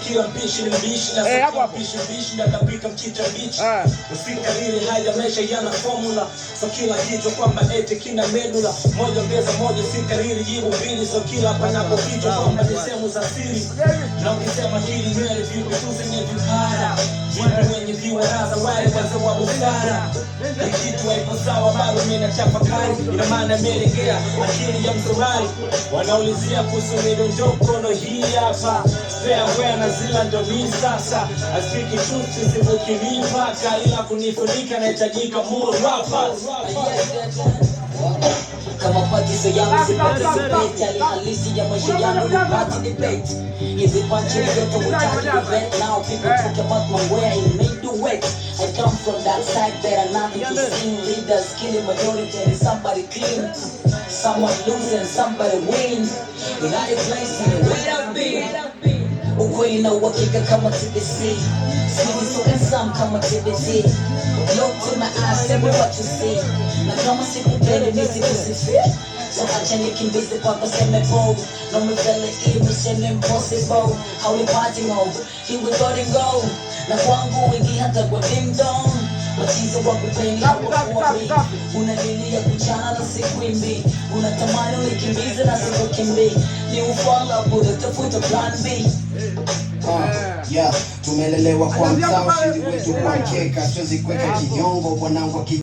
Kila mpishi ni mbishi na sio mpishi na kapika mchicha mbichi. Usikariri haya maisha yana formula. So kila kitu kwamba eti kina medula. Moja ongeza moja usikariri jibu mbili. So kila panapopita kwamba ni sehemu za siri. Na ukisema hili nywele vipi tusenye vipara. Vipi wenye viwaraza wale wazee wa busara. Ni kitu haipo sawa bado mimi nachafakari. Ina maana imelegea akili ya msumari. Wanaulizia kuhusu midondoko hii hapa. Where na zila ndo ni sasa. I speak in truth sivuki mipaka. Ila kunifunika nahitajika more rappers. Kama patiso yangu sipati sipeti. Ali halisi ya maisha yangu ni party debate. Hizi panchi ni yoto utaki event. Now people talk about my way it made the wet. I come from that side that I'm nothing to see. Leaders killing majority and somebody clean. Someone lose and somebody win. In any place in the way I've been. Ukweli na uhakika kama TBC. Sweetie so handsome kama TBC. Look to my eyes, tell me what you see. Na kama sikupende nisikusifi. So acha nikimbize papa seme bold. No me feel it, mission impossible. How we partying over, here we got it go. Na kwangu wengi hata kwa ding dong. Machizo wako peni hapo kuwari. Unalilia kuchana na sikuimbi. Unatamani unikimbize na sikukimbi. Ni ufala bure tafuta plan B. Tumelelewa kwa mtaa, ushindi wetu kwa keka. Siwezi kuweka kinyongo, wanangu